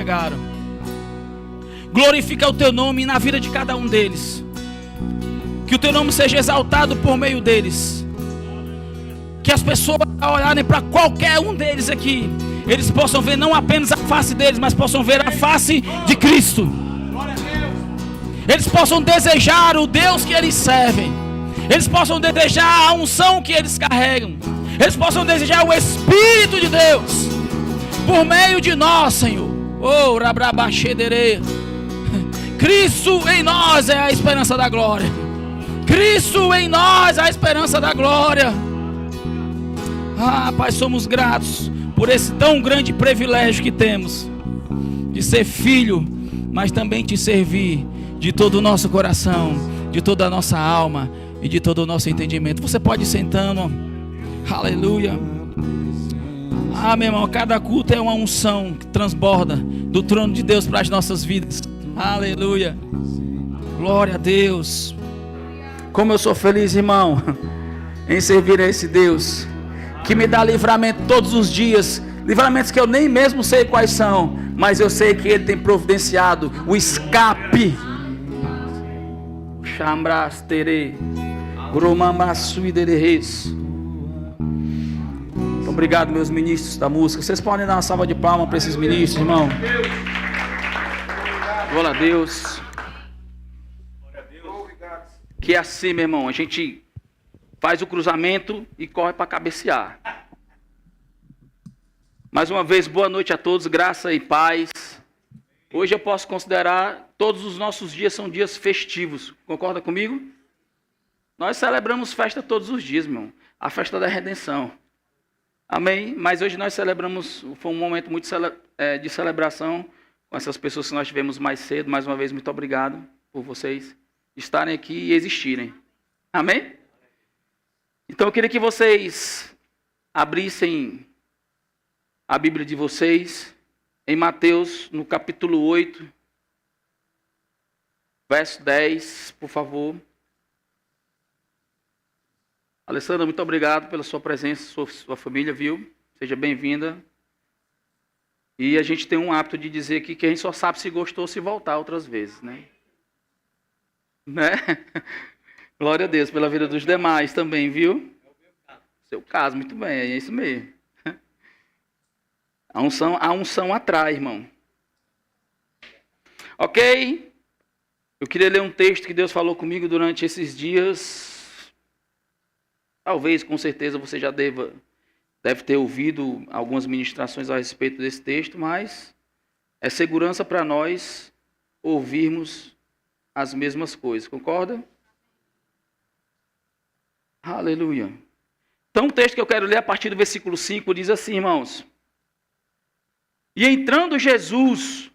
entregaram. Glorifica o teu nome na vida de cada um deles. Que o teu nome seja exaltado por meio deles. Que as pessoas, ao olharem para qualquer um deles aqui, eles possam ver não apenas a face deles, mas possam ver a face de Cristo. Eles possam desejar o Deus que eles servem. Eles possam desejar a unção que eles carregam. Eles possam desejar o Espírito de Deus por meio de nós, Senhor. Oh, rabrabachedere. Cristo em nós é a esperança da glória. Cristo em nós é a esperança da glória. Ah, Pai, somos gratos por esse tão grande privilégio que temos de ser filho, mas também te servir de todo o nosso coração, de toda a nossa alma e de todo o nosso entendimento. Você pode ir sentando. Aleluia. Ah, meu irmão, cada culto é uma unção que transborda do trono de Deus para as nossas vidas. Aleluia. Glória a Deus. Como eu sou feliz, irmão, em servir a esse Deus que me dá livramento todos os dias. Livramentos que eu nem mesmo sei quais são, mas eu sei que Ele tem providenciado o escape. Muito obrigado, meus ministros da música. Vocês podem dar uma salva de palmas para esses ministros, irmão. Glória a Deus. Que é assim, meu irmão, a gente faz o cruzamento e corre para cabecear. Mais uma vez, boa noite a todos, graça e paz. Hoje eu posso considerar todos os nossos dias são dias festivos. Concorda comigo? Nós celebramos festa todos os dias, meu irmão. A festa da redenção. Amém? Mas hoje nós celebramos, foi um momento muito de celebração com essas pessoas que nós tivemos mais cedo. Mais uma vez, muito obrigado por vocês estarem aqui e existirem. Amém? Então eu queria que vocês abrissem a Bíblia de vocês em Mateus, no capítulo 8, verso 10, por favor. Alessandra, muito obrigado pela sua presença, sua família, viu? Seja bem-vinda. E a gente tem um hábito de dizer aqui que a gente só sabe se gostou se voltar outras vezes, né? Glória a Deus pela vida dos demais também, viu? Seu caso, muito bem, é isso mesmo. A unção atrai, irmão. Ok? Eu queria ler um texto que Deus falou comigo durante esses dias. Talvez, com certeza, você já deve ter ouvido algumas ministrações a respeito desse texto, mas é segurança para nós ouvirmos as mesmas coisas. Concorda? Aleluia. Então, o texto que eu quero ler a partir do versículo 5 diz assim, irmãos. E entrando Jesus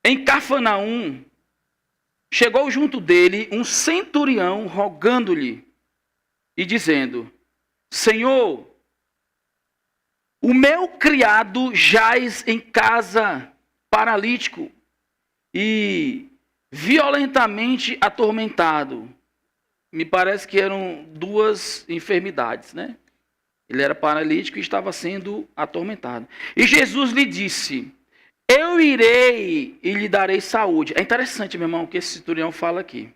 em Cafarnaum, chegou junto dele um centurião rogando-lhe e dizendo: Senhor, o meu criado jaz em casa paralítico e violentamente atormentado. Me parece que eram duas enfermidades, né? Ele era paralítico e estava sendo atormentado. E Jesus lhe disse: eu irei e lhe darei saúde. É interessante, meu irmão, o que esse centurião fala aqui.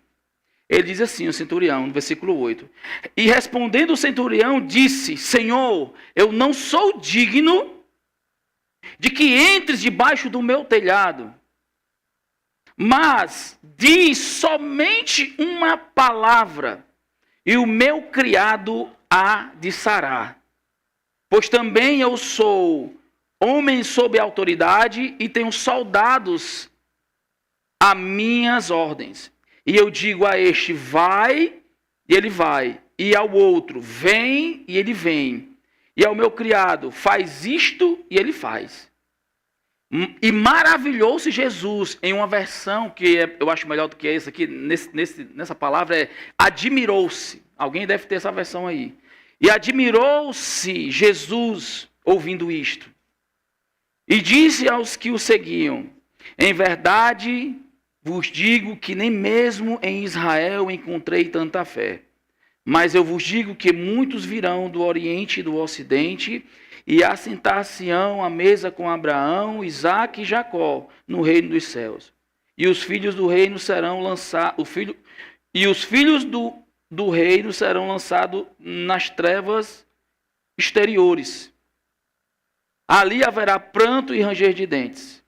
Ele diz assim, o centurião, no versículo 8. E respondendo o centurião, disse: Senhor, eu não sou digno de que entres debaixo do meu telhado, mas diz somente uma palavra, e o meu criado há de sarar. Pois também eu sou homem sob autoridade e tenho soldados a minhas ordens. E eu digo a este, vai, e ele vai. E ao outro, vem, e ele vem. E ao meu criado, faz isto, e ele faz. E maravilhou-se Jesus, em uma versão que eu acho melhor do que essa aqui, nessa palavra é admirou-se. Alguém deve ter essa versão aí. E admirou-se Jesus ouvindo isto. E disse aos que o seguiam: em verdade vos digo que nem mesmo em Israel encontrei tanta fé. Mas eu vos digo que muitos virão do Oriente e do Ocidente e assentar-se-ão à mesa com Abraão, Isaque e Jacó, no reino dos céus. E os filhos do reino serão lançados, os filhos do reino serão lançados nas trevas exteriores. Ali haverá pranto e ranger de dentes.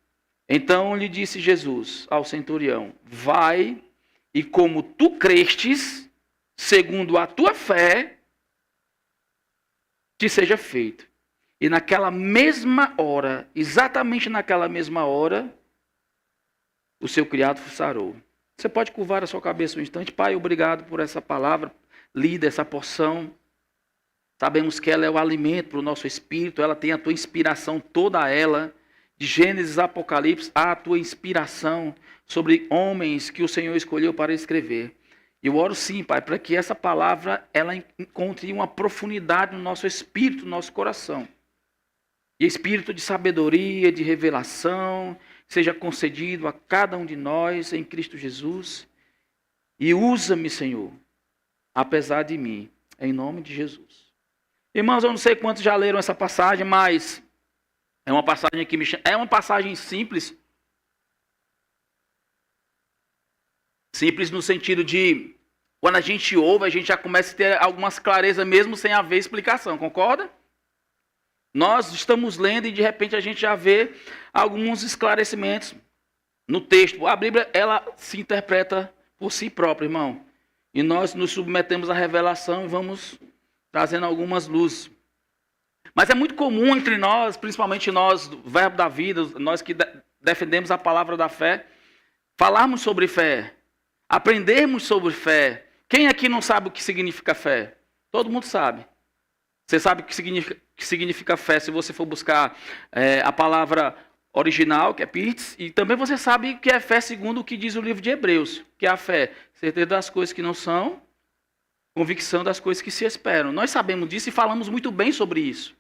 Então lhe disse Jesus ao centurião: vai, e como tu crestes, segundo a tua fé, te seja feito. E naquela mesma hora, exatamente naquela mesma hora, o seu criado sarou. Você pode curvar a sua cabeça um instante. Pai, obrigado por essa palavra lida, essa porção. Sabemos que ela é o alimento para o nosso espírito, ela tem a tua inspiração toda ela, de Gênesis a Apocalipse, há a tua inspiração sobre homens que o Senhor escolheu para escrever. E eu oro sim, Pai, para que essa palavra ela encontre uma profundidade no nosso espírito, no nosso coração. E espírito de sabedoria, de revelação, seja concedido a cada um de nós em Cristo Jesus. E usa-me, Senhor, apesar de mim, em nome de Jesus. Irmãos, eu não sei quantos já leram essa passagem, mas é uma passagem que me chama. É uma passagem simples. Simples no sentido de, quando a gente ouve, a gente já começa a ter algumas clarezas mesmo sem haver explicação, concorda? Nós estamos lendo e de repente a gente já vê alguns esclarecimentos no texto. A Bíblia, ela se interpreta por si própria, irmão. E nós nos submetemos à revelação e vamos trazendo algumas luzes. Mas é muito comum entre nós, principalmente nós, do Verbo da Vida, nós que defendemos a palavra da fé, falarmos sobre fé, aprendermos sobre fé. Quem aqui não sabe o que significa fé? Todo mundo sabe. Você sabe o que significa fé se você for buscar a palavra original, que é Pirtes, e também você sabe o que é fé segundo o que diz o livro de Hebreus, que é a fé, certeza das coisas que não são, convicção das coisas que se esperam. Nós sabemos disso e falamos muito bem sobre isso.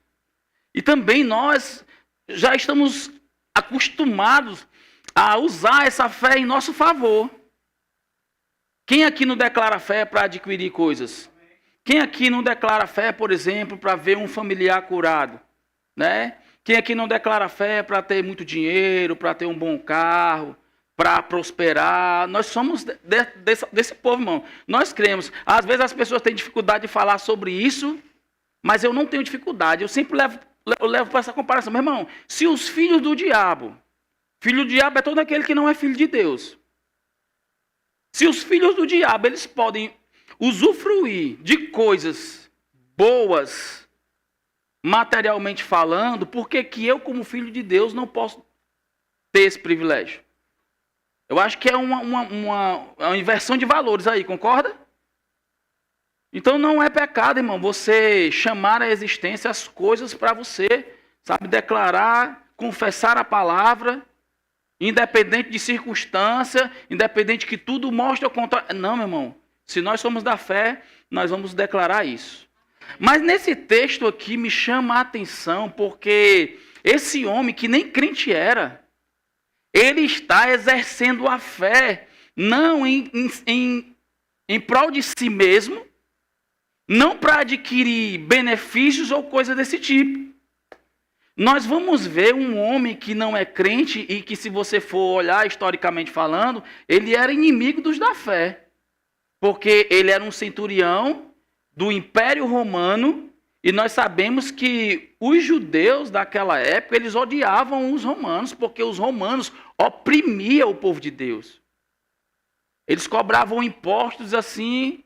E também nós já estamos acostumados a usar essa fé em nosso favor. Quem aqui não declara fé para adquirir coisas? Quem aqui não declara fé, por exemplo, para ver um familiar curado? Né? Quem aqui não declara fé para ter muito dinheiro, para ter um bom carro, para prosperar? Nós somos desse povo, irmão. Nós cremos. Às vezes as pessoas têm dificuldade de falar sobre isso, mas eu não tenho dificuldade. Eu sempre levo para essa comparação. Meu irmão, se os filho do diabo é todo aquele que não é filho de Deus. Se os filhos do diabo, eles podem usufruir de coisas boas, materialmente falando, por que eu, como filho de Deus, não posso ter esse privilégio? Eu acho que é uma inversão de valores aí, concorda? Então não é pecado, irmão, você chamar à existência as coisas para você, sabe, declarar, confessar a palavra, independente de circunstância, independente que tudo mostre o contrário. Não, meu irmão. Se nós somos da fé, nós vamos declarar isso. Mas nesse texto aqui me chama a atenção, porque esse homem que nem crente era, ele está exercendo a fé, não em prol de si mesmo, não para adquirir benefícios ou coisa desse tipo. Nós vamos ver um homem que não é crente e que, se você for olhar historicamente falando, ele era inimigo dos da fé. Porque ele era um centurião do Império Romano, e nós sabemos que os judeus daquela época, eles odiavam os romanos, porque os romanos oprimiam o povo de Deus. Eles cobravam impostos assim,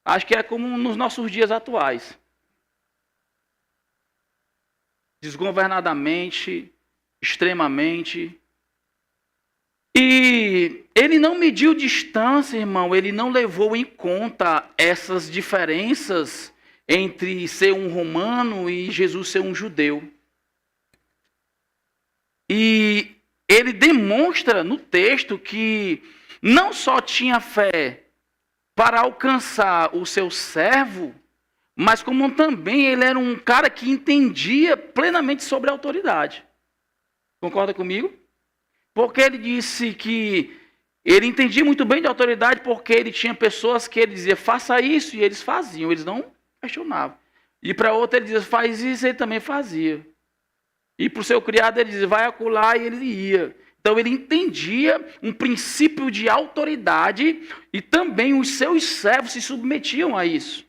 acho que é como nos nossos dias atuais. Desgovernadamente, extremamente. E ele não mediu distância, irmão, ele não levou em conta essas diferenças entre ser um romano e Jesus ser um judeu. E ele demonstra no texto que não só tinha fé para alcançar o seu servo, mas como também ele era um cara que entendia plenamente sobre a autoridade. Concorda comigo? Porque ele disse que ele entendia muito bem de autoridade, porque ele tinha pessoas que ele dizia, faça isso, e eles faziam, eles não questionavam. E para outro ele diz, faz isso, ele também fazia. E para o seu criado ele diz, vai acolá, e ele ia. Então ele entendia um princípio de autoridade e também os seus servos se submetiam a isso.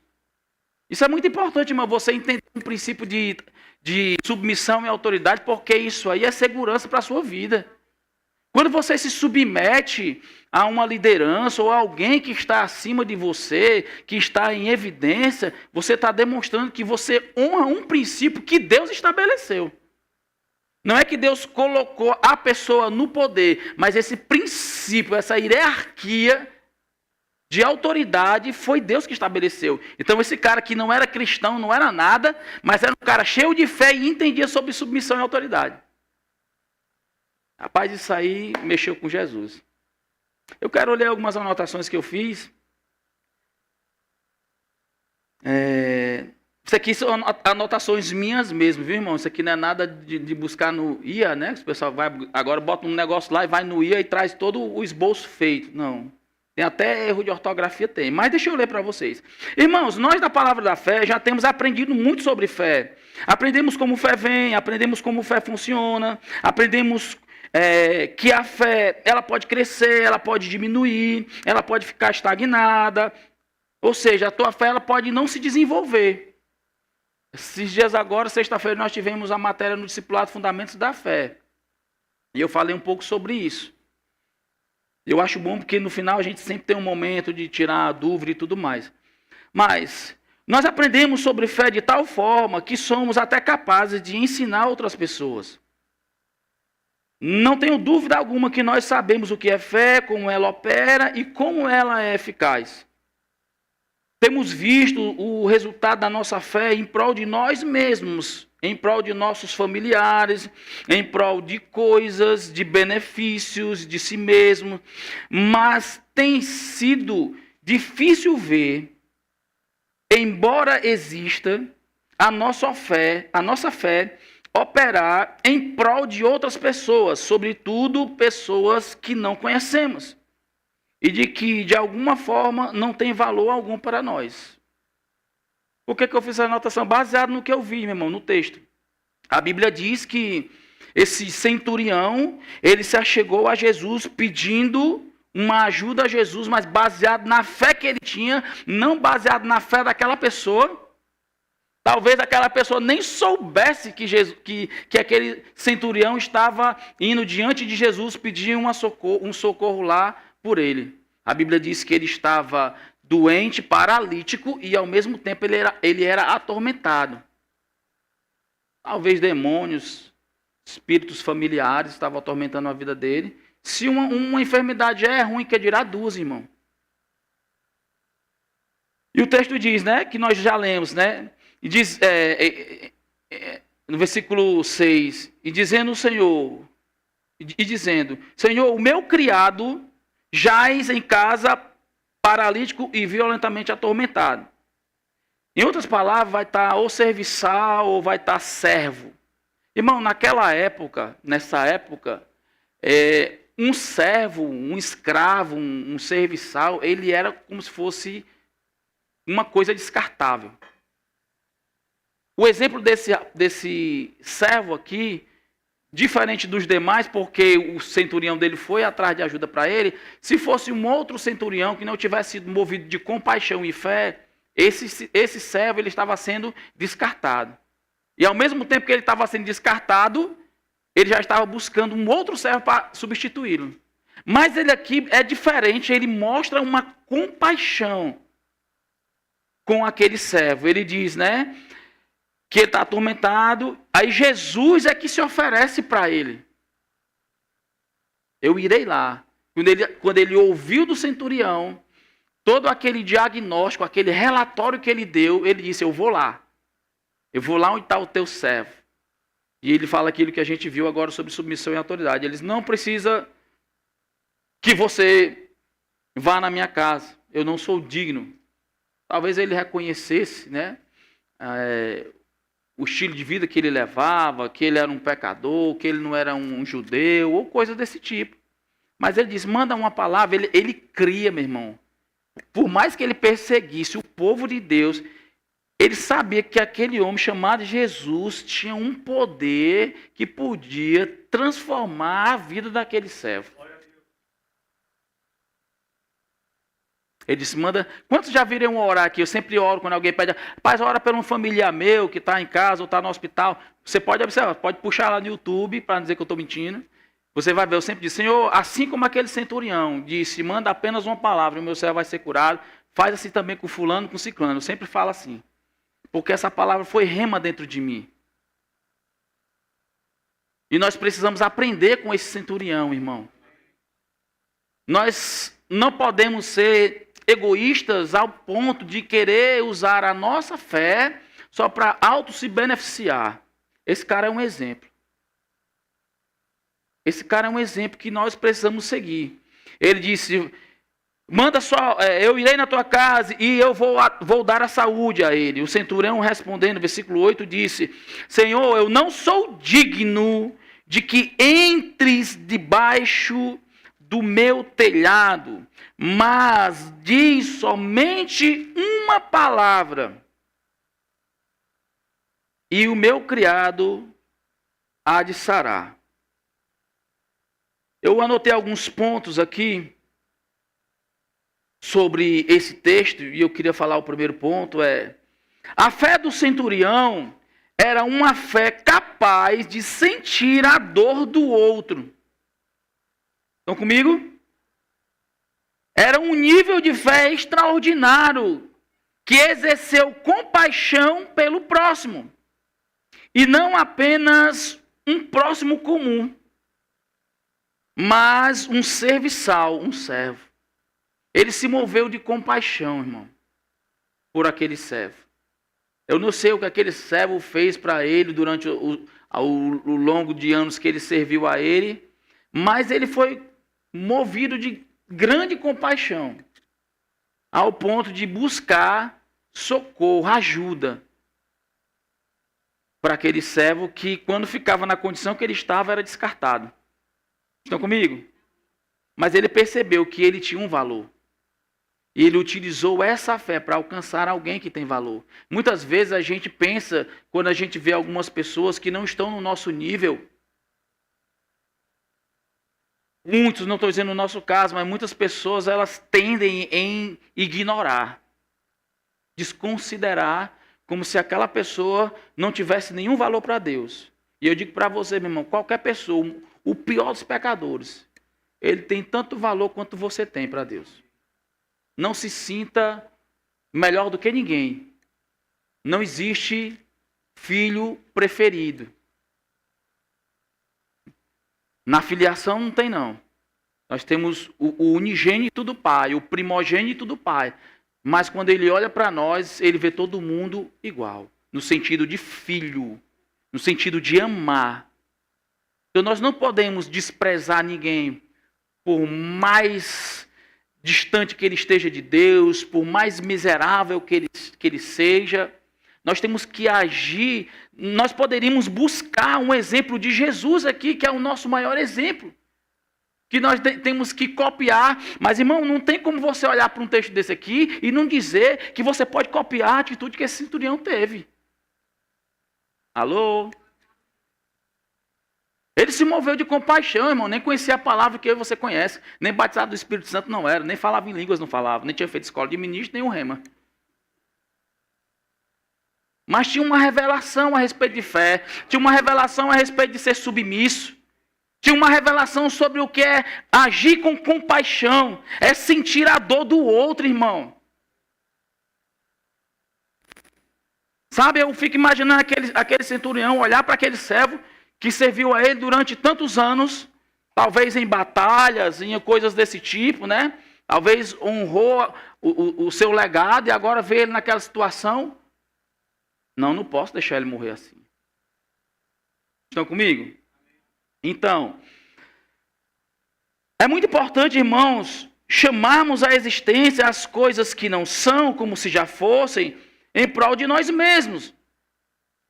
Isso é muito importante, irmão, você entender um princípio de submissão e autoridade, porque isso aí é segurança para a sua vida. Quando você se submete a uma liderança ou a alguém que está acima de você, que está em evidência, você está demonstrando que você honra um princípio que Deus estabeleceu. Não é que Deus colocou a pessoa no poder, mas esse princípio, essa hierarquia de autoridade foi Deus que estabeleceu. Então esse cara que não era cristão, não era nada, mas era um cara cheio de fé e entendia sobre submissão e autoridade. Rapaz, isso aí mexeu com Jesus. Eu quero ler algumas anotações que eu fiz. Isso aqui são anotações minhas mesmo, viu, irmão? Isso aqui não é nada de buscar no IA, né? O pessoal vai agora bota um negócio lá e vai no IA e traz todo o esboço feito. Não. Tem até erro de ortografia, tem. Mas deixa eu ler para vocês. Irmãos, nós da Palavra da Fé já temos aprendido muito sobre fé. Aprendemos como fé vem, aprendemos como fé funciona, aprendemos que a fé ela pode crescer, ela pode diminuir, ela pode ficar estagnada. Ou seja, a tua fé ela pode não se desenvolver. Esses dias agora, sexta-feira, nós tivemos a matéria no discipulado Fundamentos da Fé. E eu falei um pouco sobre isso. Eu acho bom porque no final a gente sempre tem um momento de tirar a dúvida e tudo mais. Mas nós aprendemos sobre fé de tal forma que somos até capazes de ensinar outras pessoas. Não tenho dúvida alguma que nós sabemos o que é fé, como ela opera e como ela é eficaz. Temos visto o resultado da nossa fé em prol de nós mesmos, em prol de nossos familiares, em prol de coisas, de benefícios de si mesmo. Mas tem sido difícil ver, embora exista, a nossa fé operar em prol de outras pessoas, sobretudo pessoas que não conhecemos. E de que, de alguma forma, não tem valor algum para nós. Por que eu fiz essa anotação? Baseado no que eu vi, meu irmão, no texto. A Bíblia diz que esse centurião, ele se achegou a Jesus pedindo uma ajuda a Jesus, mas baseado na fé que ele tinha, não baseado na fé daquela pessoa. Talvez aquela pessoa nem soubesse que aquele centurião estava indo diante de Jesus pedir um socorro lá por ele. A Bíblia diz que ele estava doente, paralítico e ao mesmo tempo ele era atormentado. Talvez demônios, espíritos familiares estavam atormentando a vida dele. Se uma enfermidade já é ruim, que dirá duas, irmão. E o texto diz, né, que nós já lemos, né? E diz, no versículo 6, dizendo, Senhor, o meu criado jaz em casa paralítico e violentamente atormentado. Em outras palavras, vai estar ou serviçal ou vai estar servo. Irmão, nessa época, um servo, um escravo, um serviçal, ele era como se fosse uma coisa descartável. O exemplo desse servo aqui, diferente dos demais, porque o centurião dele foi atrás de ajuda para ele, se fosse um outro centurião que não tivesse sido movido de compaixão e fé, esse servo ele estava sendo descartado. E ao mesmo tempo que ele estava sendo descartado, ele já estava buscando um outro servo para substituí-lo. Mas ele aqui é diferente, ele mostra uma compaixão com aquele servo. Ele diz, né, que ele está atormentado, aí Jesus é que se oferece para ele. Eu irei lá. Quando ele ouviu do centurião, todo aquele diagnóstico, aquele relatório que ele deu, ele disse, eu vou lá. Eu vou lá onde está o teu servo. E ele fala aquilo que a gente viu agora sobre submissão e autoridade. Eles não precisa que você vá na minha casa. Eu não sou digno. Talvez ele reconhecesse, né, o estilo de vida que ele levava, que ele era um pecador, que ele não era um judeu, ou coisa desse tipo. Mas ele diz, manda uma palavra, ele cria, meu irmão. Por mais que ele perseguisse o povo de Deus, Ele sabia que aquele homem chamado Jesus tinha um poder que podia transformar a vida daquele servo. Ele disse, manda... Quantos já viram orar aqui? Eu sempre oro quando alguém pede, rapaz, ora por um familiar meu que está em casa ou está no hospital. Você pode observar, pode puxar lá no YouTube para não dizer que eu estou mentindo. Você vai ver, eu sempre disse, Senhor, assim como aquele centurião disse, manda apenas uma palavra e o meu servo vai ser curado, faz assim também com fulano, com ciclano. Eu sempre falo assim, porque essa palavra foi rema dentro de mim. E nós precisamos aprender com esse centurião, irmão. Nós não podemos ser egoístas ao ponto de querer usar a nossa fé só para auto se beneficiar. Esse cara é um exemplo. Esse cara é um exemplo que nós precisamos seguir. Ele disse, manda só, eu irei na tua casa e eu vou dar a saúde a ele. O centurião respondendo, versículo 8, disse, Senhor, eu não sou digno de que entres debaixo do meu telhado, mas diz somente uma palavra, e o meu criado há de sarar. Eu anotei alguns pontos aqui sobre esse texto, e eu queria falar o primeiro ponto, a fé do centurião era uma fé capaz de sentir a dor do outro. Estão comigo? Era um nível de fé extraordinário, que exerceu compaixão pelo próximo. E não apenas um próximo comum, mas um serviçal, um servo. Ele se moveu de compaixão, irmão, por aquele servo. Eu não sei o que aquele servo fez para ele durante o longo de anos que ele serviu a ele, mas ele foi movido de grande compaixão, ao ponto de buscar socorro, ajuda, para aquele servo que, quando ficava na condição que ele estava, era descartado. Estão comigo? Mas ele percebeu que ele tinha um valor. E ele utilizou essa fé para alcançar alguém que tem valor. Muitas vezes a gente pensa, quando a gente vê algumas pessoas que não estão no nosso nível, muitos, não estou dizendo no nosso caso, mas muitas pessoas elas tendem em ignorar, desconsiderar, como se aquela pessoa não tivesse nenhum valor para Deus. E eu digo para você, meu irmão, qualquer pessoa, o pior dos pecadores, ele tem tanto valor quanto você tem para Deus. Não se sinta melhor do que ninguém. Não existe filho preferido. Na filiação não tem, não. Nós temos o unigênito do Pai, o primogênito do Pai. Mas quando ele olha para nós, ele vê todo mundo igual. No sentido de filho, no sentido de amar. Então nós não podemos desprezar ninguém, por mais distante que ele esteja de Deus, por mais miserável que ele seja. Nós temos que agir, nós poderíamos buscar um exemplo de Jesus aqui, que é o nosso maior exemplo. Que nós temos que copiar. Mas, irmão, não tem como você olhar para um texto desse aqui e não dizer que você pode copiar a atitude que esse centurião teve. Alô? Ele se moveu de compaixão, irmão. Nem conhecia a palavra que você conhece. Nem batizado do Espírito Santo não era. Nem falava em línguas não falava. Nem tinha feito escola de ministro, nem um rema. Mas tinha uma revelação a respeito de fé. Tinha uma revelação a respeito de ser submisso. Tinha uma revelação sobre o que é agir com compaixão. É sentir a dor do outro, irmão. Sabe, eu fico imaginando aquele centurião olhar para aquele servo que serviu a ele durante tantos anos, talvez em batalhas, em coisas desse tipo, né? Talvez honrou o seu legado e agora vê ele naquela situação. Não posso deixar ele morrer assim. Estão comigo? Então, é muito importante, irmãos, chamarmos à existência as coisas que não são como se já fossem, em prol de nós mesmos.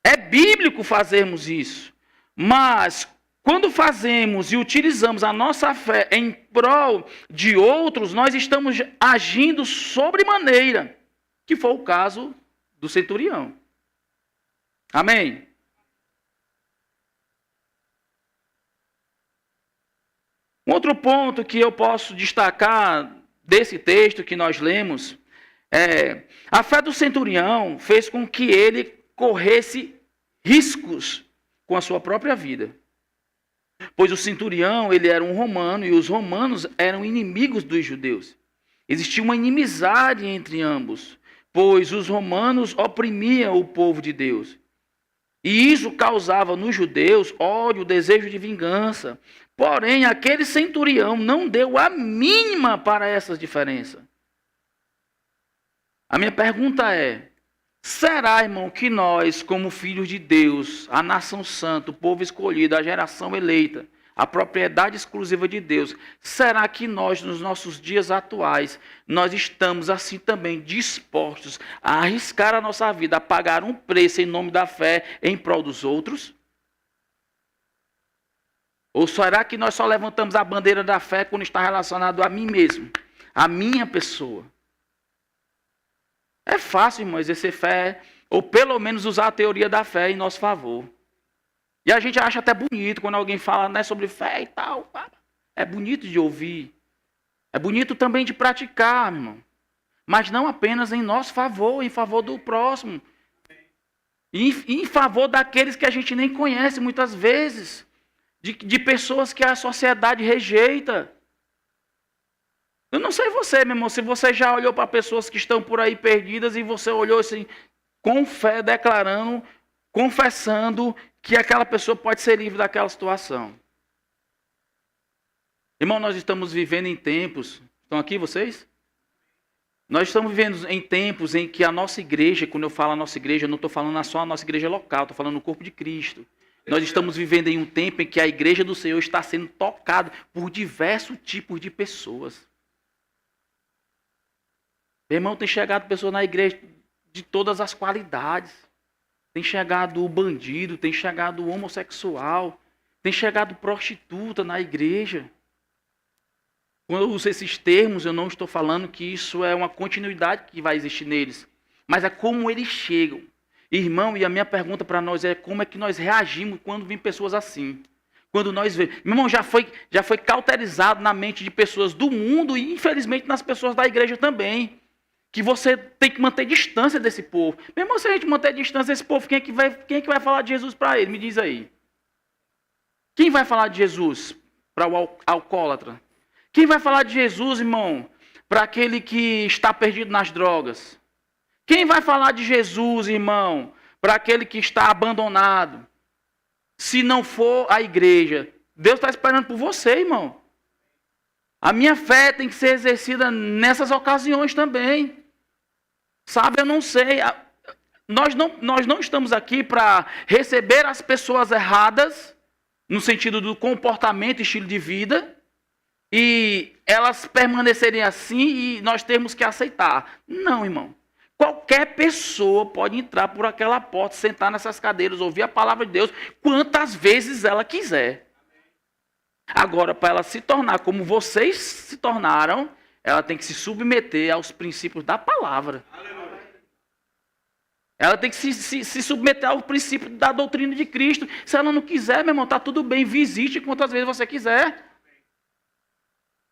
É bíblico fazermos isso. Mas, quando fazemos e utilizamos a nossa fé em prol de outros, nós estamos agindo sobremaneira, que foi o caso do centurião. Amém? Um outro ponto que eu posso destacar desse texto que nós lemos é a fé do centurião fez com que ele corresse riscos com a sua própria vida. Pois o centurião, ele era um romano e os romanos eram inimigos dos judeus. Existia uma inimizade entre ambos, pois os romanos oprimiam o povo de Deus. E isso causava nos judeus ódio, desejo de vingança. Porém, aquele centurião não deu a mínima para essas diferenças. A minha pergunta é: será, irmão, que nós, como filhos de Deus, a nação santa, o povo escolhido, a geração eleita, a propriedade exclusiva de Deus, será que nós, nos nossos dias atuais, nós estamos assim também dispostos a arriscar a nossa vida, a pagar um preço em nome da fé em prol dos outros? Ou será que nós só levantamos a bandeira da fé quando está relacionado a mim mesmo, a minha pessoa? É fácil, irmão, exercer fé, ou pelo menos usar a teoria da fé em nosso favor. E a gente acha até bonito quando alguém fala, né, sobre fé e tal. É bonito de ouvir. É bonito também de praticar, irmão. Mas não apenas em nosso favor, em favor do próximo. E em favor daqueles que a gente nem conhece muitas vezes. De pessoas que a sociedade rejeita. Eu não sei você, meu irmão, se você já olhou para pessoas que estão por aí perdidas e você olhou assim, com fé, declarando, confessando que aquela pessoa pode ser livre daquela situação. Irmão, nós estamos vivendo em tempos, estão aqui vocês? Nós estamos vivendo em tempos em que a nossa igreja, quando eu falo a nossa igreja, eu não estou falando só a nossa igreja local, estou falando no corpo de Cristo. Nós estamos vivendo em um tempo em que a igreja do Senhor está sendo tocada por diversos tipos de pessoas. Meu irmão, tem chegado pessoas na igreja de todas as qualidades. Tem chegado o bandido, tem chegado o homossexual, tem chegado prostituta na igreja. Quando eu uso esses termos, eu não estou falando que isso é uma continuidade que vai existir neles. Mas é como eles chegam. Irmão, e a minha pergunta para nós é como é que nós reagimos quando vêm pessoas assim. Quando nós vemos. Meu irmão, já foi cauterizado na mente de pessoas do mundo e infelizmente nas pessoas da igreja também. Que você tem que manter distância desse povo. Meu irmão, se a gente manter distância desse povo, quem é que vai falar de Jesus para ele? Me diz aí. Quem vai falar de Jesus para o alcoólatra? Quem vai falar de Jesus, irmão, para aquele que está perdido nas drogas? Quem vai falar de Jesus, irmão, para aquele que está abandonado? Se não for a igreja, Deus está esperando por você, irmão. A minha fé tem que ser exercida nessas ocasiões também. Sabe, eu não sei. Nós não estamos aqui para receber as pessoas erradas, no sentido do comportamento e estilo de vida, e elas permanecerem assim e nós temos que aceitar. Não, irmão. Qualquer pessoa pode entrar por aquela porta, sentar nessas cadeiras, ouvir a palavra de Deus, quantas vezes ela quiser. Agora, para ela se tornar como vocês se tornaram, ela tem que se submeter aos princípios da palavra. Ela tem que se submeter ao princípio da doutrina de Cristo. Se ela não quiser, meu irmão, está tudo bem, visite quantas vezes você quiser.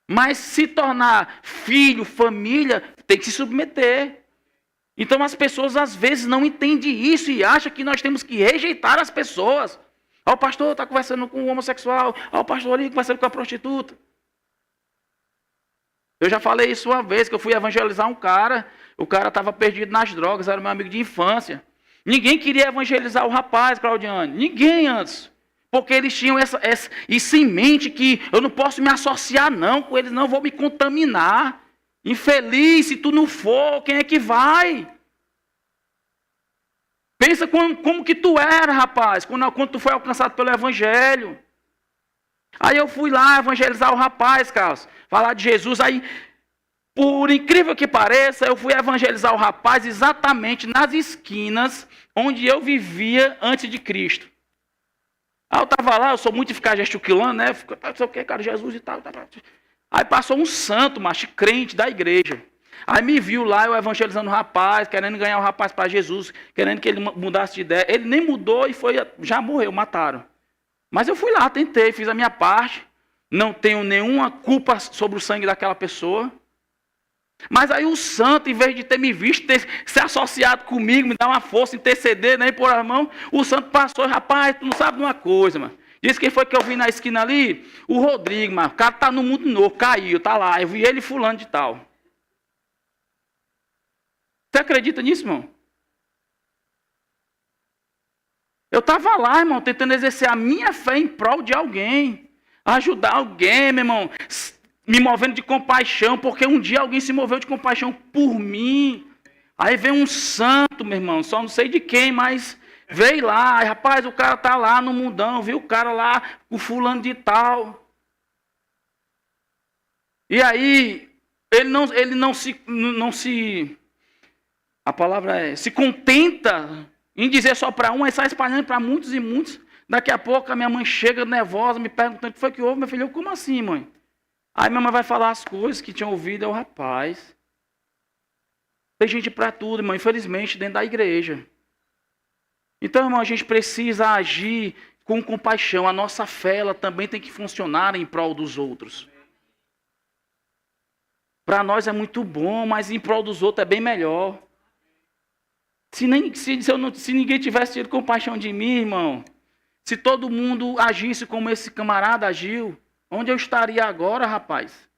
Mas se tornar filho, família, tem que se submeter. Então as pessoas às vezes não entendem isso e acham que nós temos que rejeitar as pessoas. O pastor está conversando com o homossexual, o pastor ali conversando com a prostituta. Eu já falei isso uma vez, que eu fui evangelizar um cara, o cara estava perdido nas drogas, era meu amigo de infância. Ninguém queria evangelizar o rapaz, Claudiane, ninguém antes. Porque eles tinham isso em mente, que eu não posso me associar não com eles, não vou me contaminar. Infeliz, se tu não for, quem é que vai? Pensa como que tu era, rapaz, quando tu foi alcançado pelo evangelho. Aí eu fui lá evangelizar o rapaz, Carlos, falar de Jesus. Aí, por incrível que pareça, eu fui evangelizar o rapaz exatamente nas esquinas onde eu vivia antes de Cristo. Aí eu estava lá, eu sou muito de ficar gesticulando, né? Não sei o que, cara, Jesus e tal. Aí passou um santo, macho, crente da igreja. Aí me viu lá, eu evangelizando o rapaz, querendo ganhar o rapaz para Jesus, querendo que ele mudasse de ideia. Ele nem mudou e já morreu, mataram. Mas eu fui lá, tentei, fiz a minha parte. Não tenho nenhuma culpa sobre o sangue daquela pessoa. Mas aí o santo, em vez de ter me visto, ter se associado comigo, me dar uma força, interceder, nem pôr as mãos, o santo passou, rapaz, tu não sabe de uma coisa, mano. Disse quem foi que eu vi na esquina ali? O Rodrigo, mano. O cara tá no mundo novo, caiu, tá lá. Eu vi ele fulano de tal. Você acredita nisso, irmão? Eu estava lá, irmão, tentando exercer a minha fé em prol de alguém. Ajudar alguém, meu irmão. Me movendo de compaixão, porque um dia alguém se moveu de compaixão por mim. Aí vem um santo, meu irmão, só não sei de quem, mas veio lá. Aí, rapaz, o cara tá lá no mundão, viu o cara lá, o fulano de tal. E aí, ele não se a palavra é, se contenta em dizer só para um, aí sai espalhando para muitos e muitos. Daqui a pouco a minha mãe chega nervosa, me perguntando o que foi que houve, meu filho. Eu, como assim, mãe? Aí minha mãe vai falar as coisas que tinha ouvido, é o rapaz. Tem gente para tudo, irmão, infelizmente, dentro da igreja. Então, irmão, a gente precisa agir com compaixão. A nossa fé, ela também tem que funcionar em prol dos outros. Para nós é muito bom, mas em prol dos outros é bem melhor. Se ninguém tivesse tido compaixão de mim, irmão, se todo mundo agisse como esse camarada agiu, onde eu estaria agora, rapaz?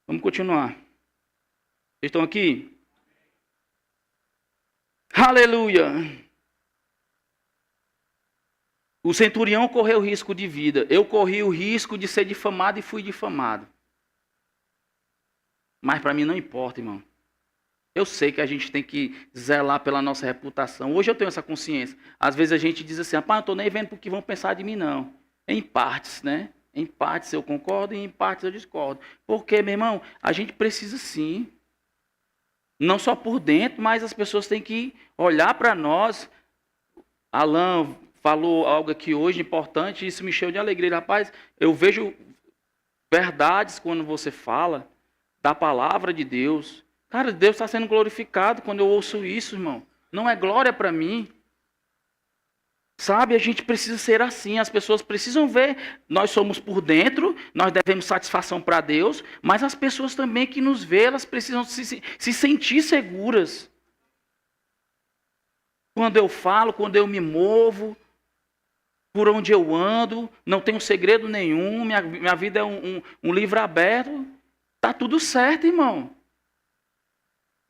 Vamos continuar. Vocês estão aqui? Aleluia! O centurião correu risco de vida. Eu corri o risco de ser difamado e fui difamado. Mas para mim não importa, irmão. Eu sei que a gente tem que zelar pela nossa reputação. Hoje eu tenho essa consciência. Às vezes a gente diz assim, rapaz, eu estou nem vendo porque vão pensar de mim, não. Em partes, né? Em partes eu concordo e em partes eu discordo. Porque, meu irmão, a gente precisa sim. Não só por dentro, mas as pessoas têm que olhar para nós. Alan falou algo aqui hoje importante, e isso me encheu de alegria. Rapaz, eu vejo verdades quando você fala da palavra de Deus. Cara, Deus está sendo glorificado quando eu ouço isso, irmão. Não é glória para mim. Sabe, a gente precisa ser assim. As pessoas precisam ver. Nós somos por dentro, nós devemos satisfação para Deus, mas as pessoas também que nos vê, elas precisam se sentir seguras. Quando eu falo, quando eu me movo, por onde eu ando, não tenho segredo nenhum, minha vida é um livro aberto. Está tudo certo, irmão.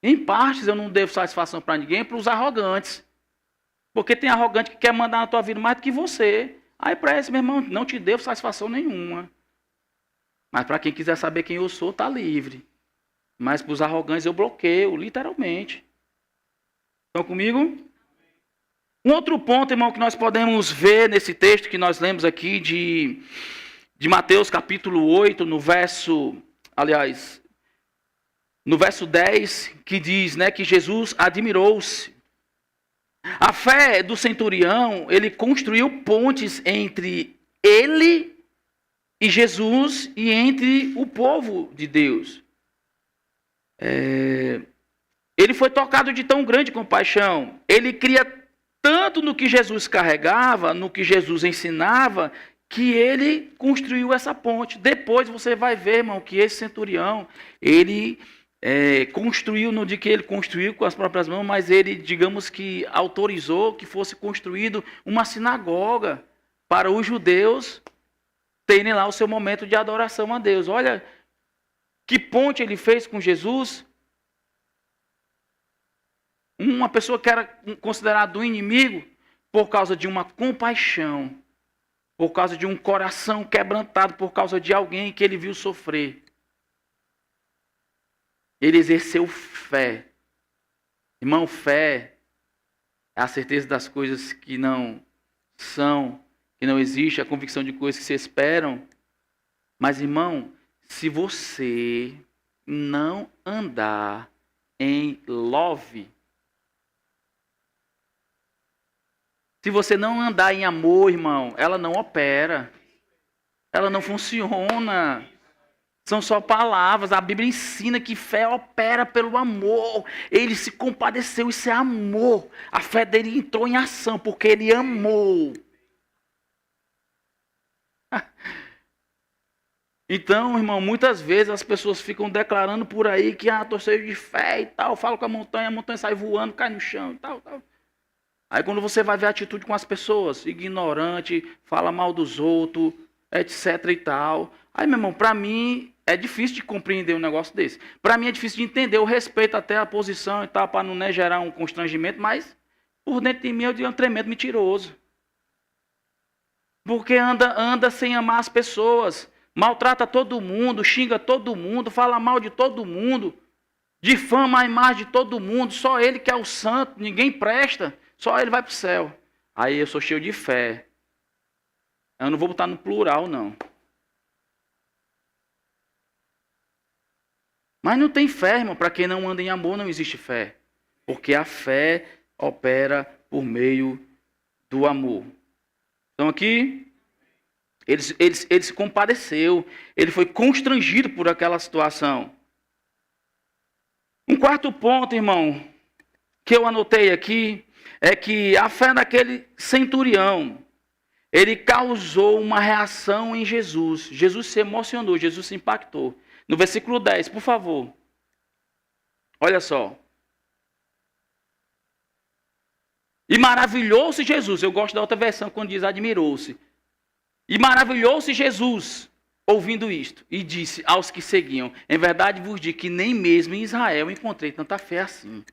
Em partes eu não devo satisfação para ninguém, para os arrogantes. Porque tem arrogante que quer mandar na tua vida mais do que você. Aí para esse, meu irmão, não te devo satisfação nenhuma. Mas para quem quiser saber quem eu sou, está livre. Mas para os arrogantes eu bloqueio, literalmente. Estão comigo? Um outro ponto, irmão, que nós podemos ver nesse texto que nós lemos aqui de Mateus capítulo 8, no verso 10, que diz, né, que Jesus admirou-se. A fé do centurião, ele construiu pontes entre ele e Jesus e entre o povo de Deus. Ele foi tocado de tão grande compaixão. Ele cria tanto no que Jesus carregava, no que Jesus ensinava, que ele construiu essa ponte. Depois você vai ver, irmão, que esse centurião, ele construiu, não digo que ele construiu com as próprias mãos, mas ele, digamos que autorizou que fosse construído uma sinagoga para os judeus terem lá o seu momento de adoração a Deus. Olha que ponte ele fez com Jesus. Uma pessoa que era considerada um inimigo por causa de uma compaixão, por causa de um coração quebrantado, por causa de alguém que ele viu sofrer. Ele exerceu fé. Irmão, fé é a certeza das coisas que não são, que não existe, a convicção de coisas que se esperam. Mas, irmão, se você não andar em love, se você não andar em amor, irmão, ela não opera. Ela não funciona. São só palavras. A Bíblia ensina que fé opera pelo amor. Ele se compadeceu, isso é amor. A fé dele entrou em ação porque ele amou. Então, irmão, muitas vezes as pessoas ficam declarando por aí que estou cheio de fé e tal, falo com a montanha sai voando, cai no chão e tal. Aí quando você vai ver a atitude com as pessoas, ignorante, fala mal dos outros, etc e tal. Aí, meu irmão, para mim é difícil de compreender um negócio desse. Para mim é difícil de entender, eu respeito até a posição e tal, para não, né, gerar um constrangimento, mas por dentro de mim eu digo um tremendo mentiroso. Porque anda sem amar as pessoas. Maltrata todo mundo, xinga todo mundo, fala mal de todo mundo, difama a imagem de todo mundo, só ele que é o santo, ninguém presta, só ele vai para o céu. Aí eu sou cheio de fé. Eu não vou botar no plural, não. Mas não tem fé, irmão, para quem não anda em amor não existe fé. Porque a fé opera por meio do amor. Então aqui... Ele se compadeceu, ele foi constrangido por aquela situação. Um quarto ponto, irmão, que eu anotei aqui, é que a fé daquele centurião, ele causou uma reação em Jesus. Jesus se emocionou, Jesus se impactou. No versículo 10, por favor. Olha só. E maravilhou-se Jesus. Eu gosto da outra versão, quando diz admirou-se. E maravilhou-se Jesus, ouvindo isto, e disse aos que seguiam, em verdade vos digo que nem mesmo em Israel encontrei tanta fé assim.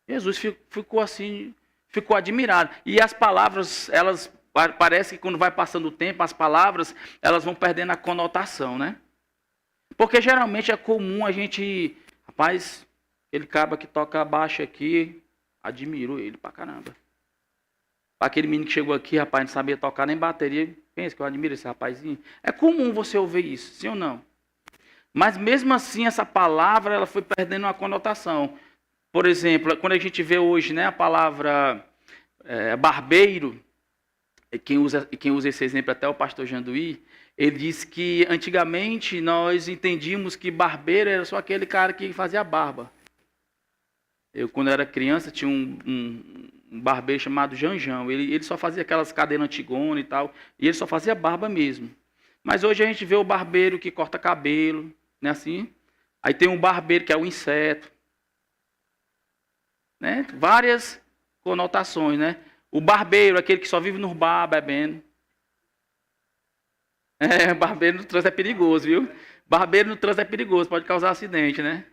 Jesus ficou assim, ficou admirado. E as palavras, elas, parece que quando vai passando o tempo, as palavras, elas vão perdendo a conotação, né? Porque geralmente é comum a gente, rapaz, aquele cabra que toca baixo aqui, admiro ele pra caramba. Aquele menino que chegou aqui, rapaz, não sabia tocar nem bateria. Pensa que eu admiro esse rapazinho. É comum você ouvir isso, sim ou não? Mas mesmo assim, essa palavra ela foi perdendo uma conotação. Por exemplo, quando a gente vê hoje, né, a palavra barbeiro, e quem usa esse exemplo até o pastor Janduí, ele diz que antigamente nós entendíamos que barbeiro era só aquele cara que fazia barba. Eu, quando era criança, tinha um barbeiro chamado Janjão. Ele só fazia aquelas cadeiras antigonas e tal. E ele só fazia barba mesmo. Mas hoje a gente vê o barbeiro que corta cabelo, né, assim. Aí tem um barbeiro que é o inseto. Né? Várias conotações, né? O barbeiro, aquele que só vive no bar bebendo. Barbeiro no trânsito é perigoso, viu? Barbeiro no trânsito é perigoso, pode causar acidente, né?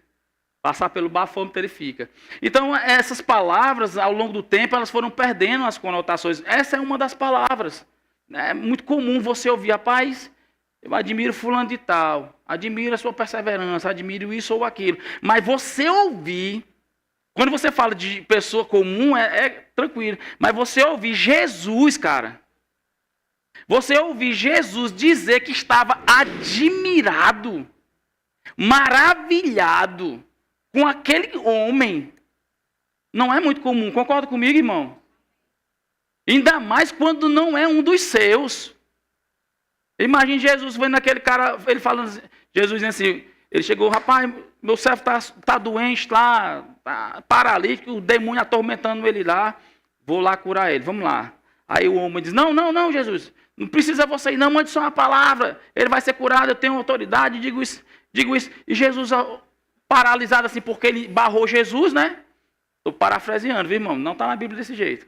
Passar pelo bafômetro ele fica. Então, essas palavras, ao longo do tempo, elas foram perdendo as conotações. Essa é uma das palavras. É muito comum você ouvir, rapaz, eu admiro fulano de tal, admiro a sua perseverança, admiro isso ou aquilo. Mas você ouvir, quando você fala de pessoa comum, é tranquilo. Mas você ouvir Jesus, cara, você ouvir Jesus dizer que estava admirado, maravilhado, com aquele homem, não é muito comum. Concorda comigo, irmão? Ainda mais quando não é um dos seus. Imagine Jesus vendo aquele cara, ele falando, Jesus dizendo assim, ele chegou, rapaz, meu servo está doente lá, tá paralítico, o demônio atormentando ele lá, vou lá curar ele, vamos lá. Aí o homem diz, não, Jesus, não precisa você ir, não, mande só uma palavra, ele vai ser curado, eu tenho autoridade, digo isso. E Jesus... paralisado assim, porque ele barrou Jesus, né? Estou parafraseando, viu, irmão? Não está na Bíblia desse jeito.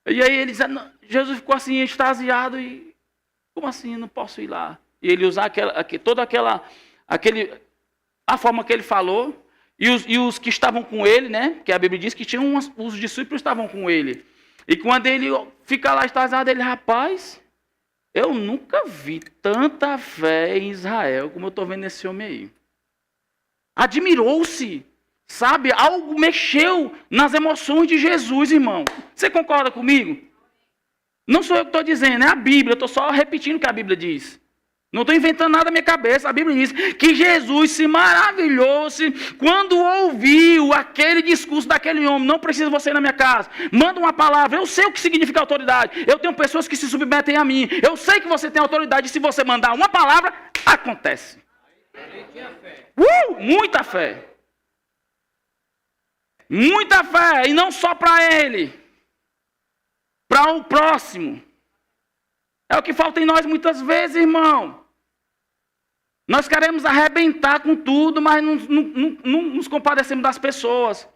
E aí ele diz, Jesus ficou assim, extasiado, e como assim, não posso ir lá? E ele usar a forma que ele falou, e os que estavam com ele, né? Que a Bíblia diz que os discípulos estavam com ele. E quando ele fica lá extasiado, ele, rapaz, eu nunca vi tanta fé em Israel como eu estou vendo nesse homem aí. Admirou-se, sabe? Algo mexeu nas emoções de Jesus, irmão. Você concorda comigo? Não sou eu que estou dizendo, é a Bíblia. Eu estou só repetindo o que a Bíblia diz. Não estou inventando nada na minha cabeça. A Bíblia diz que Jesus se maravilhou-se quando ouviu aquele discurso daquele homem. Não precisa você ir na minha casa. Manda uma palavra. Eu sei o que significa autoridade. Eu tenho pessoas que se submetem a mim. Eu sei que você tem autoridade. E se você mandar uma palavra, acontece. Muita fé. Muita fé, e não só para ele, para o próximo. É o que falta em nós muitas vezes, irmão. Nós queremos arrebentar com tudo, mas não nos compadecemos das pessoas.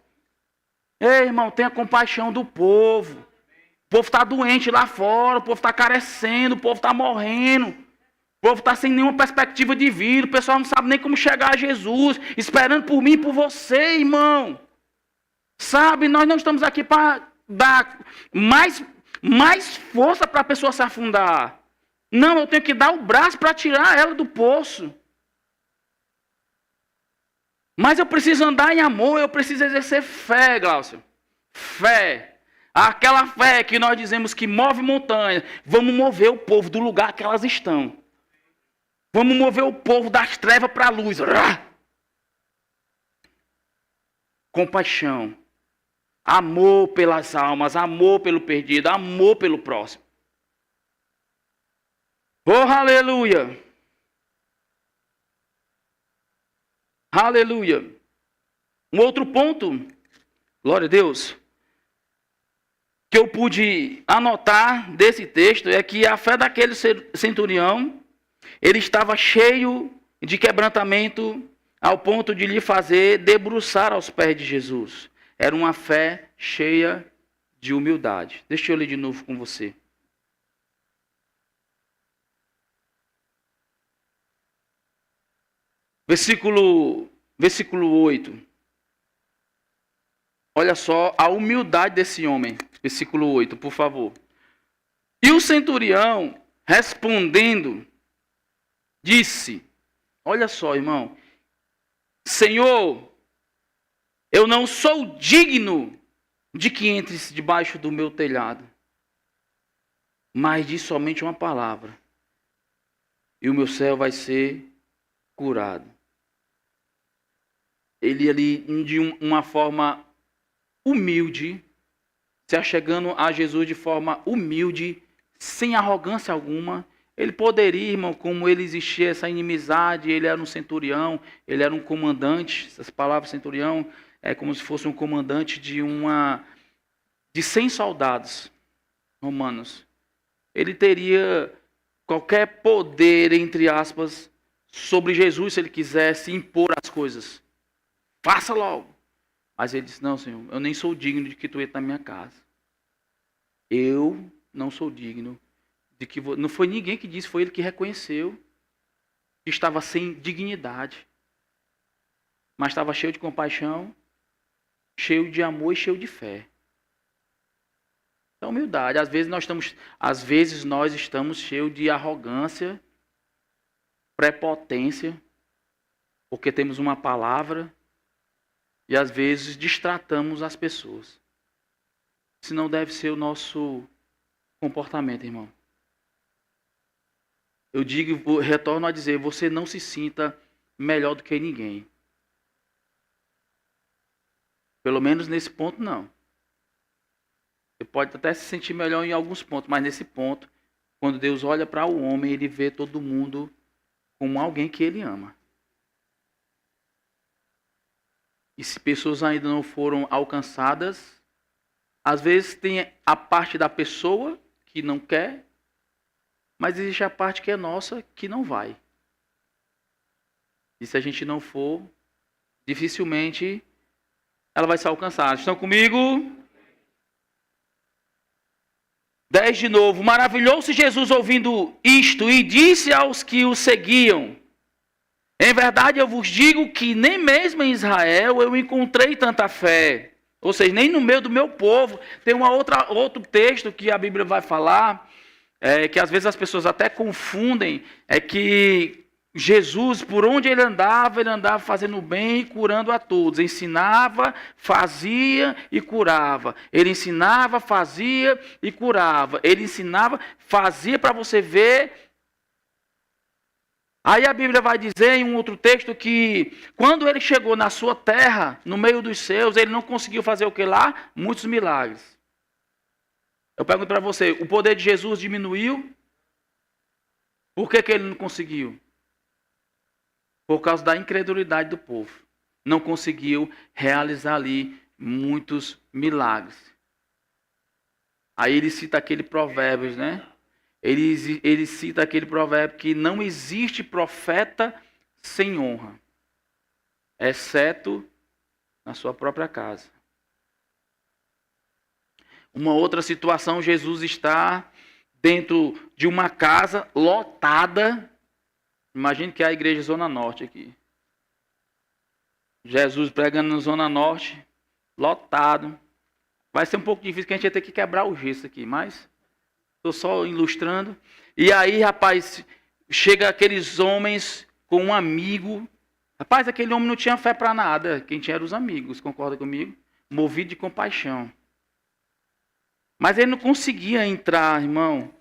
Ei, irmão, tenha compaixão do povo. O povo está doente lá fora, o povo está carecendo, o povo está morrendo. O povo está sem nenhuma perspectiva de vida, o pessoal não sabe nem como chegar a Jesus, esperando por mim e por você, irmão. Sabe, nós não estamos aqui para dar mais força para a pessoa se afundar. Não, eu tenho que dar o braço para tirar ela do poço. Mas eu preciso andar em amor, eu preciso exercer fé, Glaucio. Fé. Aquela fé que nós dizemos que move montanhas. Vamos mover o povo do lugar que elas estão. Vamos mover o povo das trevas para a luz. Compaixão. Amor pelas almas, amor pelo perdido, amor pelo próximo. Oh, aleluia! Aleluia! Um outro ponto, glória a Deus, que eu pude anotar desse texto é que a fé daquele centurião, ele estava cheio de quebrantamento ao ponto de lhe fazer debruçar aos pés de Jesus. Era uma fé cheia de humildade. Deixa eu ler de novo com você. Versículo 8. Olha só a humildade desse homem. Versículo 8, por favor. E o centurião, respondendo, disse, olha só, irmão, Senhor, eu não sou digno de que entres debaixo do meu telhado, mas diz somente uma palavra, e o meu servo vai ser curado. Ele ali, de uma forma humilde, se achegando a Jesus de forma humilde, sem arrogância alguma. Ele poderia, irmão, como ele existia essa inimizade, ele era um centurião, ele era um comandante, essas palavras centurião é como se fosse um comandante de 100 soldados romanos. Ele teria qualquer poder, entre aspas, sobre Jesus, se ele quisesse impor as coisas. Faça logo. Mas ele disse, não, Senhor, eu nem sou digno de que tu entre na minha casa. Eu não sou digno de que... Não foi ninguém que disse, foi ele que reconheceu que estava sem dignidade. Mas estava cheio de compaixão, cheio de amor e cheio de fé. Então, humildade. Às vezes nós estamos cheios de arrogância, prepotência, porque temos uma palavra e às vezes distratamos as pessoas. Isso não deve ser o nosso comportamento, irmão. Eu retorno a dizer, você não se sinta melhor do que ninguém. Pelo menos nesse ponto, não. Você pode até se sentir melhor em alguns pontos, mas nesse ponto, quando Deus olha para o homem, ele vê todo mundo como alguém que ele ama. E se pessoas ainda não foram alcançadas, às vezes tem a parte da pessoa que não quer, mas existe a parte que é nossa que não vai. E se a gente não for, dificilmente ela vai ser alcançada. Estão comigo? 10 de novo. Maravilhou-se Jesus ouvindo isto e disse aos que o seguiam, em verdade eu vos digo que nem mesmo em Israel eu encontrei tanta fé. Ou seja, nem no meio do meu povo. Tem outro texto que a Bíblia vai falar, que às vezes as pessoas até confundem, é que Jesus, por onde ele andava fazendo bem e curando a todos. Ensinava, fazia e curava. Ele ensinava, fazia e curava. Ele ensinava, fazia para você ver. Aí a Bíblia vai dizer em um outro texto que quando ele chegou na sua terra, no meio dos seus, ele não conseguiu fazer o que lá? Muitos milagres. Eu pergunto para você, o poder de Jesus diminuiu? Por que ele não conseguiu? por causa da incredulidade do povo. Não conseguiu realizar ali muitos milagres. Aí ele cita aquele provérbio, né? Ele cita aquele provérbio que não existe profeta sem honra, exceto na sua própria casa. Uma outra situação, Jesus está dentro de uma casa lotada. Imagine que é a igreja Zona Norte aqui. Jesus pregando na Zona Norte, lotado. Vai ser um pouco difícil, que a gente vai ter que quebrar o gesso aqui, mas estou só ilustrando. E aí, rapaz, chega aqueles homens com um amigo. Rapaz, aquele homem não tinha fé para nada. Quem tinha eram os amigos, concorda comigo? Movido de compaixão. Mas ele não conseguia entrar, irmão,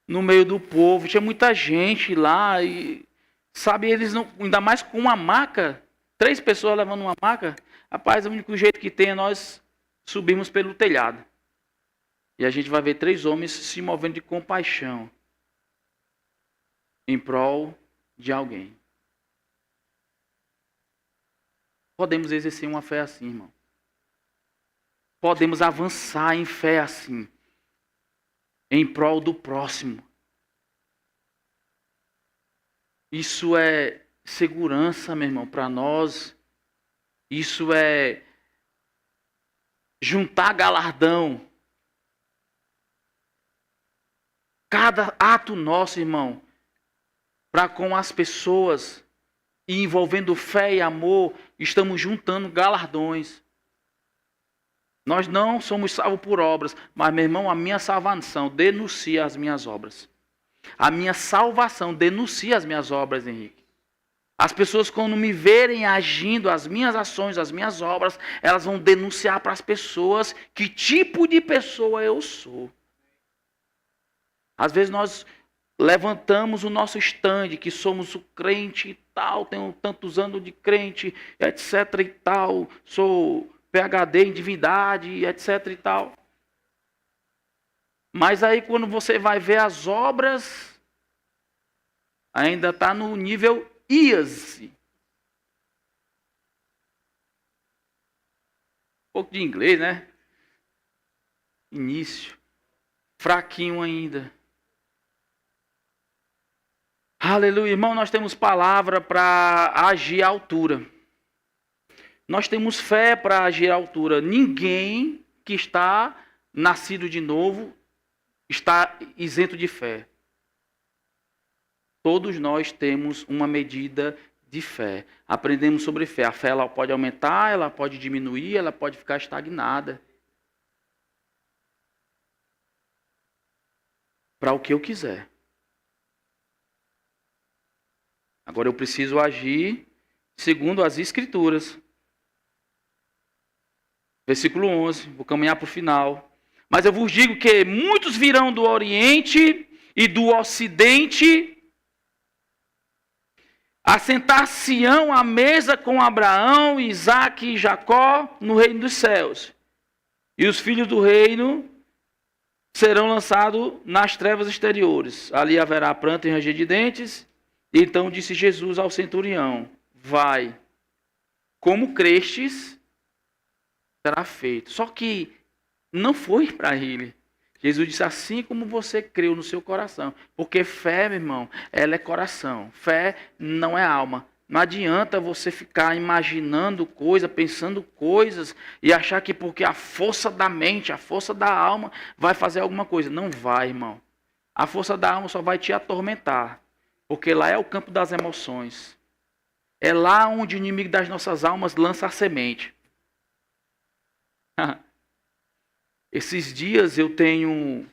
no meio do povo. Tinha muita gente lá e, sabe, eles não, ainda mais com uma maca, 3 pessoas levando uma maca. Rapaz, o único jeito que tem é nós subirmos pelo telhado. E a gente vai ver 3 homens se movendo de compaixão em prol de alguém. Podemos exercer uma fé assim, irmão. Podemos avançar em fé assim, em prol do próximo. Isso é segurança, meu irmão, para nós. Isso é juntar galardão. Cada ato nosso, irmão, para com as pessoas, e envolvendo fé e amor, estamos juntando galardões. Nós não somos salvos por obras, mas, meu irmão, a minha salvação denuncia as minhas obras. A minha salvação denuncia as minhas obras, Henrique. As pessoas, quando me verem agindo, as minhas ações, as minhas obras, elas vão denunciar para as pessoas que tipo de pessoa eu sou. Às vezes nós levantamos o nosso stand, que somos o crente e tal, tenho tantos anos de crente, etc e tal, sou PhD em divindade, etc e tal. Mas aí quando você vai ver as obras, ainda está no nível IASE. Um pouco de inglês, né? Início. Fraquinho ainda. Aleluia, irmão, nós temos palavra para agir à altura. Nós temos fé para agir à altura. Ninguém que está nascido de novo está isento de fé. Todos nós temos uma medida de fé. Aprendemos sobre fé. A fé ela pode aumentar, ela pode diminuir, ela pode ficar estagnada. Para o que eu quiser. Agora eu preciso agir segundo as Escrituras. Versículo 11, vou caminhar para o final. Mas eu vos digo que muitos virão do Oriente e do Ocidente, assentar-se-ão à mesa com Abraão, Isaque e Jacó no reino dos céus. E os filhos do reino serão lançados nas trevas exteriores. Ali haverá pranto e ranger de dentes. E então disse Jesus ao centurião: vai, como crestes, será feito. Só que não foi para ele. Jesus disse: assim como você creu no seu coração. Porque fé, meu irmão, ela é coração. Fé não é alma. Não adianta você ficar imaginando coisas, pensando coisas e achar que porque a força da mente, a força da alma vai fazer alguma coisa. Não vai, irmão. A força da alma só vai te atormentar. Porque lá é o campo das emoções. É lá onde o inimigo das nossas almas lança a semente. Esses dias eu tenho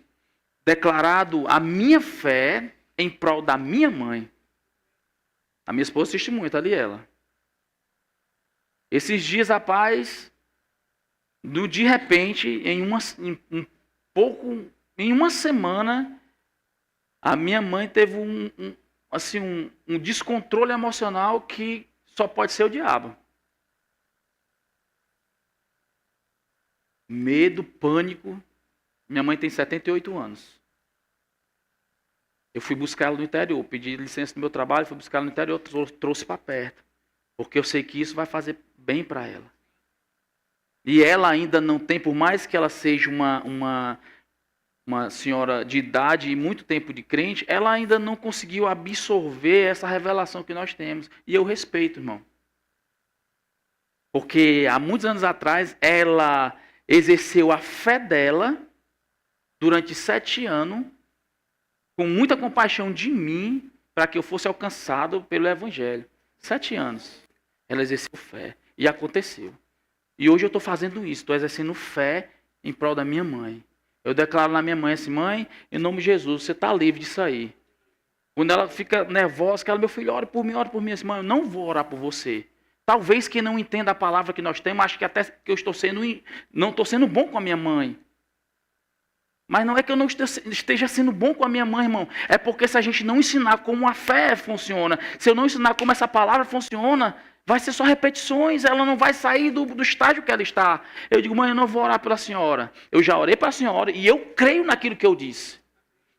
declarado a minha fé em prol da minha mãe. A minha esposa testemunha, está ali ela. Esses dias, rapaz, de repente, em uma semana, a minha mãe teve um descontrole emocional que só pode ser o diabo. Medo, pânico. Minha mãe tem 78 anos. Eu fui buscar ela no interior, pedi licença do meu trabalho, fui buscar ela no interior, trouxe para perto. Porque eu sei que isso vai fazer bem para ela. E ela ainda não tem, por mais que ela seja uma senhora de idade e muito tempo de crente, ela ainda não conseguiu absorver essa revelação que nós temos. E eu respeito, irmão. Porque há muitos anos atrás, ela exerceu a fé dela durante 7 anos, com muita compaixão de mim, para que eu fosse alcançado pelo Evangelho. 7 anos. Ela exerceu fé. E aconteceu. E hoje eu estou fazendo isso. Estou exercendo fé em prol da minha mãe. Eu declaro na minha mãe assim, mãe, em nome de Jesus, você está livre disso aí. Quando ela fica nervosa, que ela, meu filho, ore por mim. Assim, mãe, eu não vou orar por você. Talvez quem não entenda a palavra que nós temos, acho que até que eu não estou sendo bom com a minha mãe. Mas não é que eu não esteja sendo bom com a minha mãe, irmão. É porque se a gente não ensinar como a fé funciona, se eu não ensinar como essa palavra funciona, vai ser só repetições, ela não vai sair do estágio que ela está. Eu digo, mãe, eu não vou orar pela senhora. Eu já orei para a senhora e eu creio naquilo que eu disse.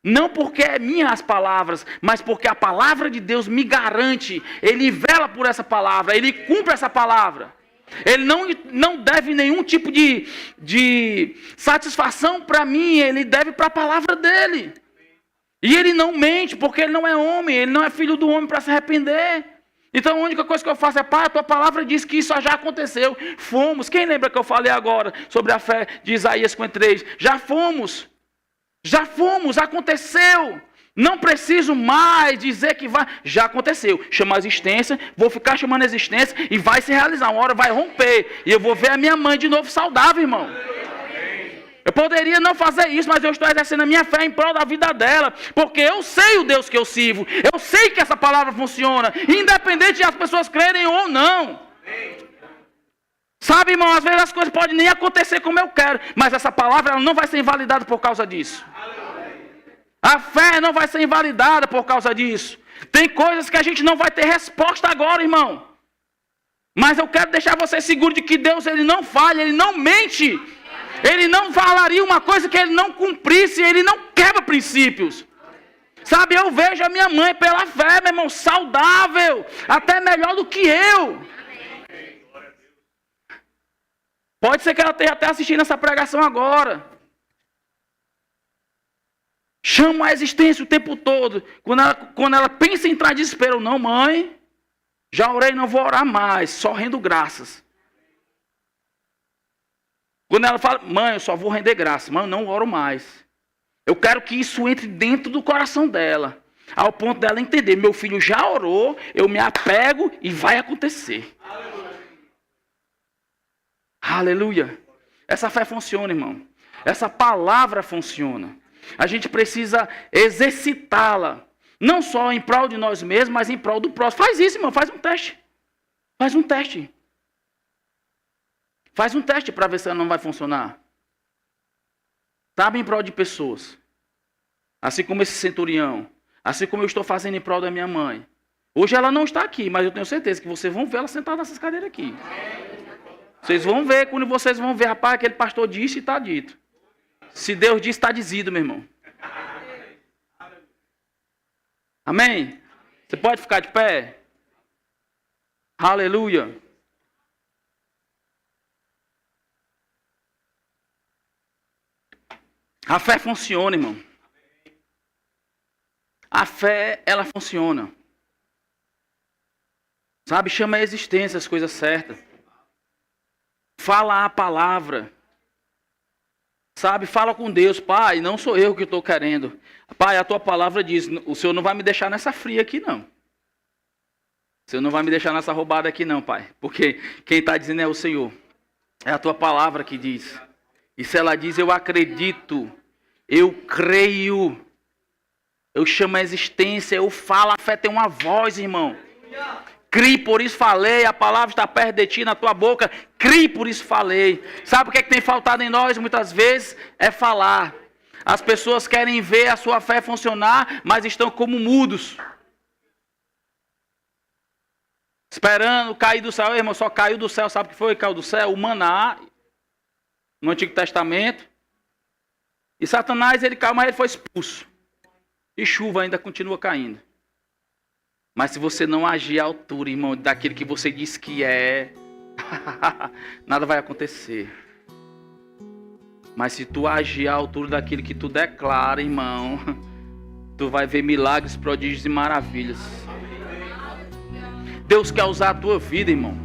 Não porque é minhas palavras, mas porque a palavra de Deus me garante. Ele vela por essa palavra, ele cumpre essa palavra. Ele não deve nenhum tipo de satisfação para mim, ele deve para a palavra dele. E ele não mente, porque ele não é homem, ele não é filho do homem para se arrepender. Então a única coisa que eu faço é, pai, a tua palavra diz que isso já aconteceu. Fomos. Quem lembra que eu falei agora sobre a fé de Isaías 53? Já fomos. Já fomos, aconteceu. Não preciso mais dizer que vai. Já aconteceu. Chama a existência, vou ficar chamando a existência e vai se realizar. Uma hora vai romper. E eu vou ver a minha mãe de novo saudável, irmão. Eu poderia não fazer isso, mas eu estou exercendo a minha fé em prol da vida dela. Porque eu sei o Deus que eu sirvo. Eu sei que essa palavra funciona. Independente de as pessoas crerem ou não. Sabe, irmão, às vezes as coisas podem nem acontecer como eu quero. Mas essa palavra ela não vai ser invalidada por causa disso. A fé não vai ser invalidada por causa disso. Tem coisas que a gente não vai ter resposta agora, irmão. Mas eu quero deixar você seguro de que Deus ele não falha, ele não mente. Ele não falaria uma coisa que ele não cumprisse, ele não quebra princípios. Sabe, eu vejo a minha mãe pela fé, meu irmão, saudável, até melhor do que eu. Pode ser que ela esteja até assistindo essa pregação agora. Chama a existência o tempo todo. Quando ela pensa em entrar em desespero, não, mãe, já orei, não vou orar mais, só rendo graças. Quando ela fala, mãe, eu só vou render graças, mãe, eu não oro mais. Eu quero que isso entre dentro do coração dela, ao ponto dela entender, meu filho já orou, eu me apego e vai acontecer. Aleluia. Essa fé funciona, irmão. Essa palavra funciona. A gente precisa exercitá-la. Não só em prol de nós mesmos, mas em prol do próximo. Faz isso, irmão. Faz um teste. Faz um teste. Faz um teste para ver se ela não vai funcionar. Sabe, em prol de pessoas. Assim como esse centurião. Assim como eu estou fazendo em prol da minha mãe. Hoje ela não está aqui, mas eu tenho certeza que vocês vão ver ela sentada nessas cadeiras aqui. Vocês vão ver, quando vocês vão ver, rapaz, aquele pastor disse e está dito. Se Deus disse, está dizido, meu irmão. Amém? Você pode ficar de pé? Aleluia. A fé funciona, irmão. A fé, ela funciona. Sabe, chama a existência as coisas certas. Fala a palavra. Sabe, fala com Deus. Pai, não sou eu que estou querendo. Pai, a tua palavra diz, o Senhor não vai me deixar nessa fria aqui, não. O Senhor não vai me deixar nessa roubada aqui, não, Pai. Porque quem está dizendo é o Senhor. É a tua palavra que diz. E se ela diz, eu acredito, eu creio, eu chamo a existência, eu falo, a fé tem uma voz, irmão. Crie, por isso falei, a palavra está perto de ti, na tua boca. Crie, por isso falei. Sabe o que é que tem faltado em nós muitas vezes? É falar. As pessoas querem ver a sua fé funcionar, mas estão como mudos. Esperando cair do céu. Irmão, só caiu do céu, sabe o que foi que caiu do céu? O maná, no Antigo Testamento. E Satanás, ele caiu, mas ele foi expulso. E chuva ainda continua caindo. Mas se você não agir à altura, irmão, daquilo que você diz que é, nada vai acontecer. Mas se tu agir à altura daquilo que tu declara, irmão, tu vai ver milagres, prodígios e maravilhas. Deus quer usar a tua vida, irmão.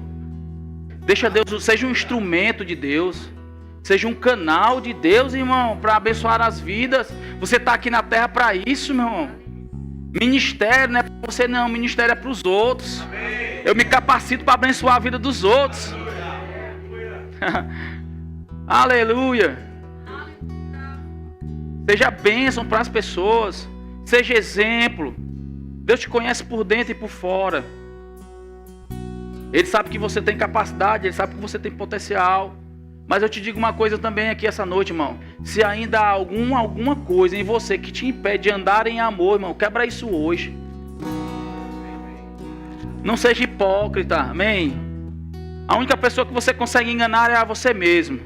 Deixa Deus, seja um instrumento de Deus. Seja um canal de Deus, irmão, para abençoar as vidas. Você está aqui na terra para isso, meu irmão. Ministério não é para você não, ministério é para os outros. Amém. Eu me capacito para abençoar a vida dos outros. Aleluia. Seja bênção para as pessoas. Seja exemplo. Deus te conhece por dentro e por fora. Ele sabe que você tem capacidade, Ele sabe que você tem potencial. Mas eu te digo uma coisa também aqui essa noite, irmão. Se ainda há alguma coisa em você que te impede de andar em amor, irmão, quebra isso hoje. Não seja hipócrita, amém? A única pessoa que você consegue enganar é a você mesmo.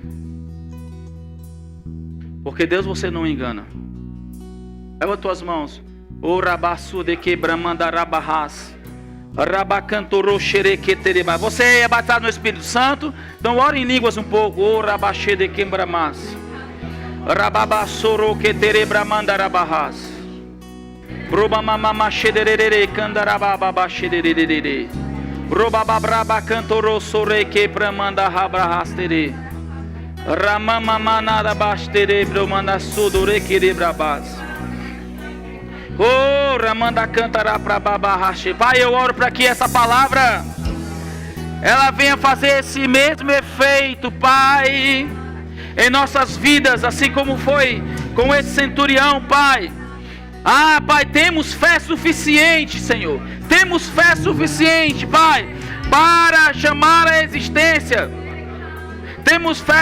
Porque Deus você não engana. Leva as tuas mãos. O rabaçu de quebramanda rabarras. Você é batizado no Espírito Santo, então ora em línguas um pouco. O rabaxê de quebramas. Rababassoro que terebramanda rabarras. Robamamama xederere candarababa xederere. Robababraba cantoro sore que pramanda rabrahastere. Ramamamana rabastere bromanda sudore que debrabas. Oh, Ramanda cantará para babarrache. Pai, eu oro para que essa palavra ela venha fazer esse mesmo efeito, Pai, em nossas vidas, assim como foi com esse centurião, Pai. Ah, Pai, temos fé suficiente, Senhor. Temos fé suficiente, Pai, para chamar a existência. Temos fé